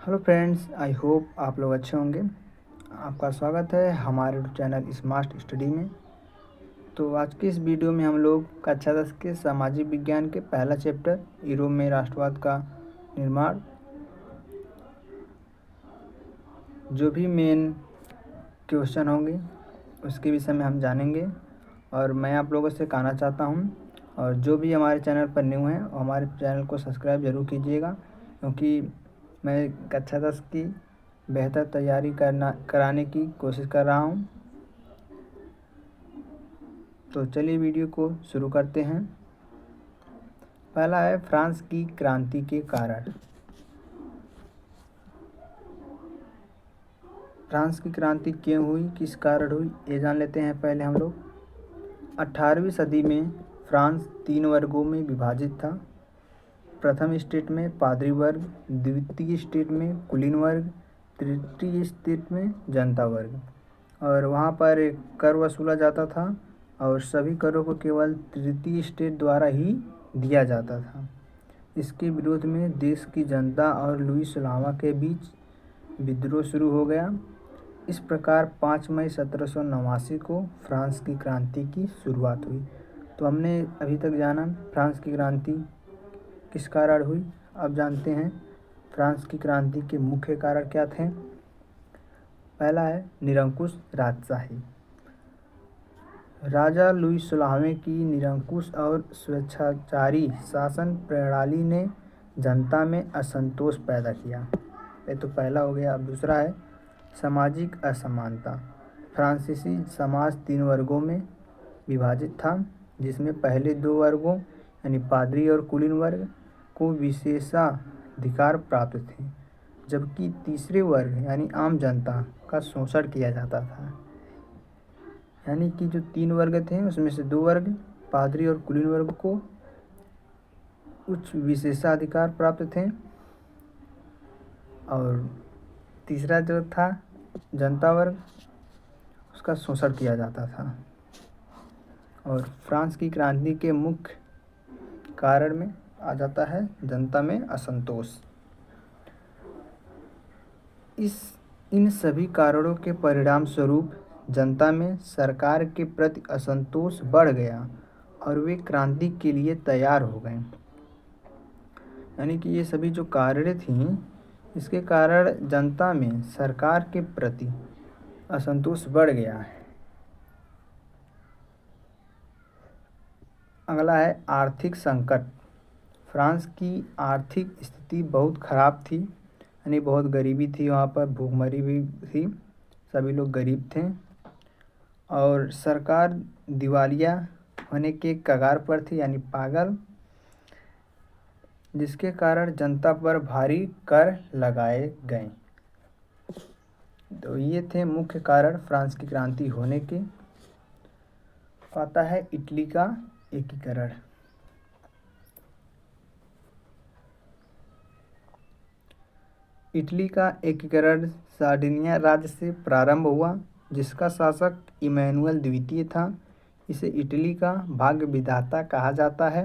Hello friends, I hope आप लोग अच्छे होंगे। आपका स्वागत है हमारे चैनल स्मार्ट स्टडी में। तो आज की इस वीडियो में हम लोग कक्षा 10 के सामाजिक विज्ञान के पहला चैप्टर यूरोप में राष्ट्रवाद का निर्माण, जो भी मेन क्वेश्चन होंगे उसके विषय में हम जानेंगे। और मैं आप लोगों से कहना चाहता हूं, और जो भी हमारे चैनल पर न्यू हैं हमारे चैनल को सब्सक्राइब ज़रूर कीजिएगा, क्योंकि मैं कक्षा 10 की बेहतर तैयारी कराने की कोशिश कर रहा हूं। तो चलिए वीडियो को शुरू करते हैं। पहला है फ्रांस की क्रांति के कारण। फ्रांस की क्रांति क्यों हुई, किस कारण हुई, ये जान लेते हैं पहले हम लोग। 18वीं सदी में फ्रांस 3 वर्गों में विभाजित था। प्रथम स्टेट में पादरी वर्ग, द्वितीय स्टेट में कुलीन वर्ग, तृतीय स्टेट में जनता वर्ग। और वहाँ पर कर वसूला जाता था और सभी करों को केवल तृतीय स्टेट द्वारा ही दिया जाता था। इसके विरोध में देश की जनता और लुई सलावा के बीच विद्रोह शुरू हो गया। इस प्रकार 5 मई 1789 को फ्रांस की क्रांति की शुरुआत हुई। तो हमने अभी तक जाना फ्रांस की क्रांति किस कारण हुई। अब जानते हैं फ्रांस की क्रांति के मुख्य कारण क्या थे। पहला है निरंकुश राजशाही। राजा लुई सोलहवें की निरंकुश और स्वेच्छाचारी शासन प्रणाली ने जनता में असंतोष पैदा किया। ये तो पहला हो गया। अब दूसरा है सामाजिक असमानता। फ्रांसीसी समाज 3 वर्गों में विभाजित था, जिसमें पहले 2 वर्गों यानी पादरी और कुलीन वर्ग को विशेषाधिकार प्राप्त थे, जबकि तीसरे वर्ग यानी आम जनता का शोषण किया जाता था। यानी कि जो 3 वर्ग थे उसमें से 2 वर्ग पादरी और कुलीन वर्ग को उच्च विशेषाधिकार प्राप्त थे, और तीसरा जो था जनता वर्ग, उसका शोषण किया जाता था। और फ्रांस की क्रांति के मुख्य कारण में आ जाता है जनता में असंतोष। इन सभी कारणों के परिणाम स्वरूप जनता में सरकार के प्रति असंतोष बढ़ गया और वे क्रांति के लिए तैयार हो गए। यानी कि ये सभी जो कारण थी, इसके कारण जनता में सरकार के प्रति असंतोष बढ़ गया है। अगला है आर्थिक संकट। फ्रांस की आर्थिक स्थिति बहुत ख़राब थी, यानी बहुत गरीबी थी, वहाँ पर भूखमरी भी थी, सभी लोग गरीब थे और सरकार दिवालिया होने के कगार पर थी, यानी पागल, जिसके कारण जनता पर भारी कर लगाए गए। तो ये थे मुख्य कारण फ्रांस की क्रांति होने के। आता है इटली का एकीकरण। इटली का एकीकरण सार्डिनिया राज्य से प्रारंभ हुआ, जिसका शासक इमैनुअल द्वितीय था। इसे इटली का भाग्य विधाता कहा जाता है।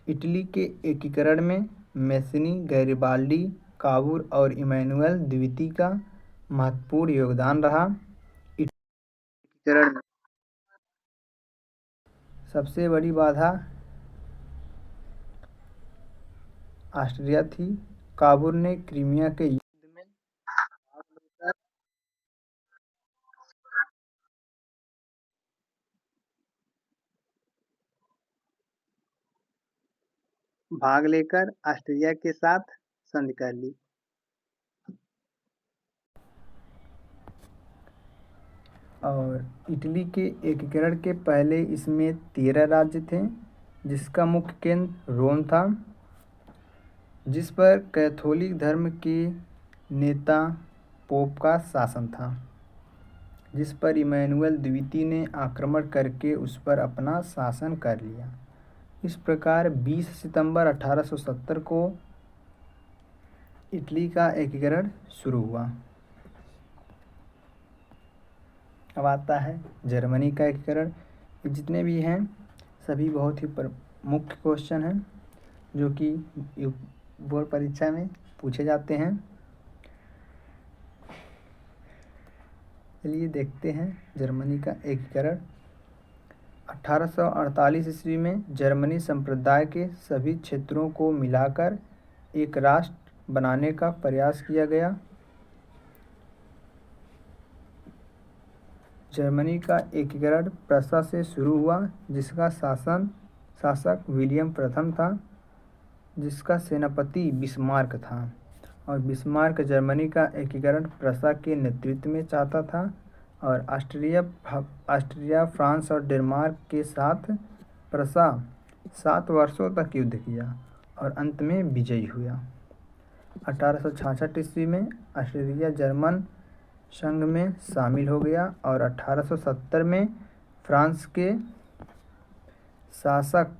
इटली के एकीकरण में मैसिनी, गैरिबाल्डी, काबूर और इमैनुअल द्वितीय का महत्वपूर्ण योगदान रहा। एकीकरण में सबसे बड़ी बाधा ऑस्ट्रिया थी। काबूर ने क्रीमिया के युद्ध में भाग लेकर ऑस्ट्रिया के साथ संधि कर ली। और इटली के एकीकरण के पहले इसमें 13 राज्य थे, जिसका मुख्य केंद्र रोम था, जिस पर कैथोलिक धर्म के नेता पोप का शासन था, जिस पर इमैनुअल द्वितीय ने आक्रमण करके उस पर अपना शासन कर लिया। इस प्रकार 20 सितंबर 1870 को इटली का एकीकरण शुरू हुआ। अब आता है जर्मनी का एकीकरण। जितने भी हैं सभी बहुत ही मुख्य क्वेश्चन हैं, जो कि बोर्ड परीक्षा में पूछे जाते हैं। चलिए देखते हैं जर्मनी का एकीकरण। 1848 ईस्वी में जर्मनी संप्रदाय के सभी क्षेत्रों को मिलाकर एक राष्ट्र बनाने का प्रयास किया गया। जर्मनी का एकीकरण प्रसा से शुरू हुआ, जिसका शासक विलियम प्रथम था, जिसका सेनापति बिस्मार्क था। और बिस्मार्क जर्मनी का एकीकरण प्रसा के नेतृत्व में चाहता था और ऑस्ट्रिया, फ्रांस और डेनमार्क के साथ प्रसा 7 वर्षों तक युद्ध किया और अंत में विजयी हुआ। 1866 ईस्वी में ऑस्ट्रिया जर्मन संघ में शामिल हो गया और 1870 में फ्रांस के शासक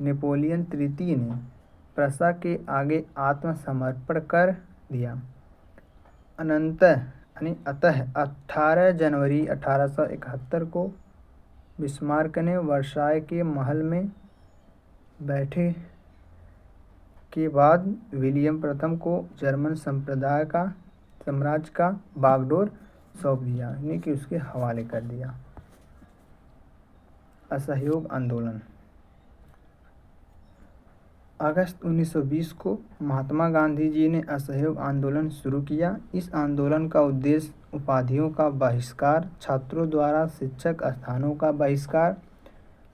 नेपोलियन तृतीय ने प्रसा के आगे आत्मसमर्पण कर दिया। अतः 18 जनवरी 1871 को बिस्मार्क ने वर्साय के महल में बैठे के बाद विलियम प्रथम को जर्मन साम्राज्य का बागडोर सौंप दिया, यानी कि उसके हवाले कर दिया। असहयोग आंदोलन। अगस्त 1920 को महात्मा गांधी जी ने असहयोग आंदोलन शुरू किया। इस आंदोलन का उद्देश्य उपाधियों का बहिष्कार, छात्रों द्वारा शिक्षक स्थानों का बहिष्कार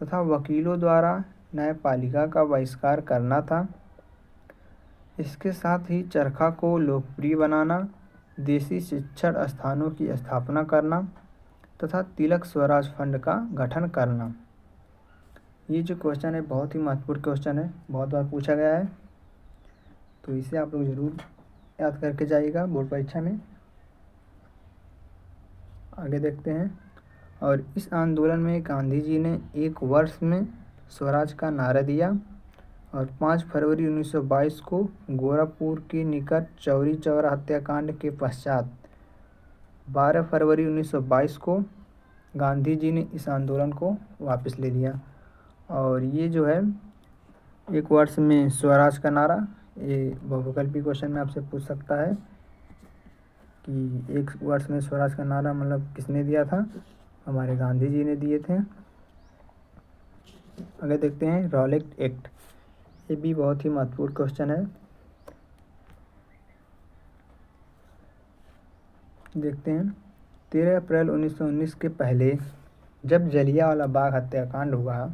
तथा वकीलों द्वारा न्यायपालिका का बहिष्कार करना था। इसके साथ ही चरखा को लोकप्रिय बनाना, देशी शिक्षण स्थानों की स्थापना करना तथा तिलक स्वराज फंड का गठन करना। ये जो क्वेश्चन है बहुत ही महत्वपूर्ण क्वेश्चन है, बहुत बार पूछा गया है, तो इसे आप लोग जरूर याद करके जाइएगा बोर्ड परीक्षा में। आगे देखते हैं। और इस आंदोलन में गांधी जी ने 1 वर्ष में स्वराज का नारा दिया और 5 फरवरी 1922 को गोरखपुर के निकट चौरी चौरा हत्याकांड के पश्चात 12 फरवरी 1922 को गांधी जी ने इस आंदोलन को वापस ले लिया। और ये जो है 1 वर्ष में स्वराज का नारा, ये बहुविकल्पी क्वेश्चन में आपसे पूछ सकता है कि 1 वर्ष में स्वराज का नारा मतलब किसने दिया था? हमारे गांधी जी ने दिए थे। आगे देखते हैं रॉलेट एक्ट। ये भी बहुत ही महत्वपूर्ण क्वेश्चन है, देखते हैं। 13 अप्रैल 1919 के पहले जब जलियांवाला बाग हत्याकांड हुआ,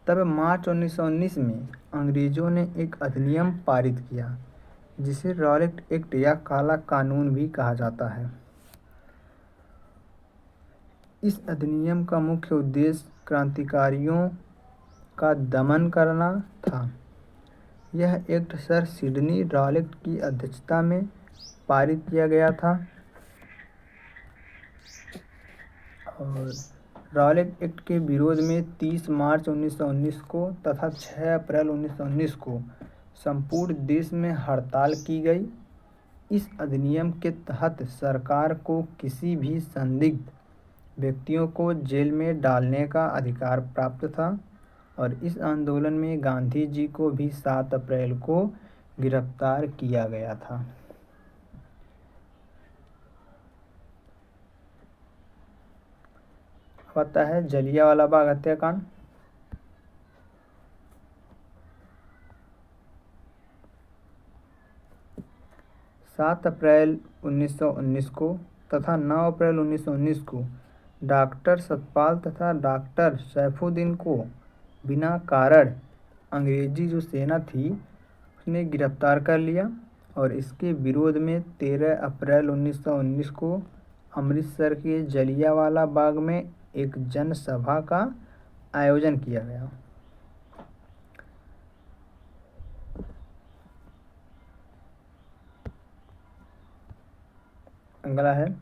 तब मार्च 1919 में अंग्रेजों ने एक अधिनियम पारित किया जिसे रॉलेट एक्ट या काला कानून भी कहा जाता है। इस अधिनियम का मुख्य उद्देश्य क्रांतिकारियों का दमन करना था। यह एक्ट सर सिडनी रॉलेट की अध्यक्षता में पारित किया गया था और रॉलेट एक्ट के विरोध में 30 मार्च 1919 को तथा 6 अप्रैल 1919 को संपूर्ण देश में हड़ताल की गई। इस अधिनियम के तहत सरकार को किसी भी संदिग्ध व्यक्तियों को जेल में डालने का अधिकार प्राप्त था और इस आंदोलन में गांधी जी को भी 7 अप्रैल को गिरफ्तार किया गया था। पता है जलियांवाला बाग हत्याकांड। सात अप्रैल 1919 को तथा 9 अप्रैल 1919 को डॉक्टर सतपाल तथा डॉक्टर सैफुद्दीन को बिना कारण अंग्रेजी जो सेना थी उसने गिरफ्तार कर लिया और इसके विरोध में 13 अप्रैल 1919 को अमृतसर के जलियांवाला बाग में एक जनसभा का आयोजन किया गया। अगला है,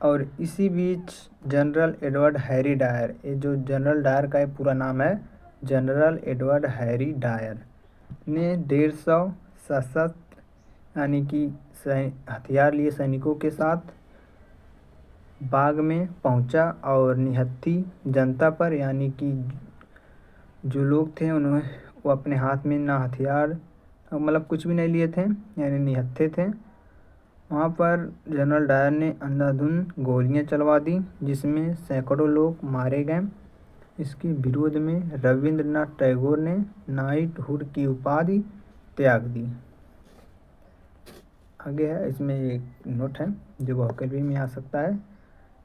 और इसी बीच जनरल एडवर्ड हैरी डायर, ये जो जनरल डायर का पूरा नाम है जनरल एडवर्ड हैरी डायर, ने 150 सशस्त्र यानी कि हथियार लिए सैनिकों के साथ बाग में पहुंचा और निहत्थी जनता पर, यानी कि जो लोग थे उन्होंने वो अपने हाथ में ना हथियार मतलब कुछ भी नहीं लिए थे, यानी निहत्थे थे, वहाँ पर जनरल डायर ने अंधाधुंध गोलियां चलवा दी, जिसमें सैकड़ों लोग मारे गए। इसके विरोध में रविंद्रनाथ टैगोर ने नाइटहुड की उपाधि त्याग दी। आगे है, इसमें एक नोट है जो वोकैबुलरी में आ सकता है।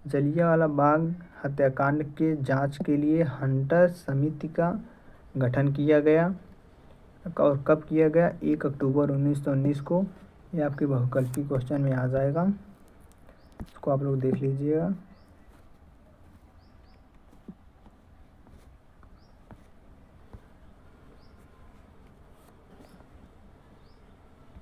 जलियांवाला बाग हत्याकांड के जांच के लिए हंटर समिति का गठन किया गया। और कब किया गया? 1 अक्टूबर 1919 को। ये आपके बहुकल्पी क्वेश्चन में आ जाएगा, इसको आप लोग देख लीजिएगा।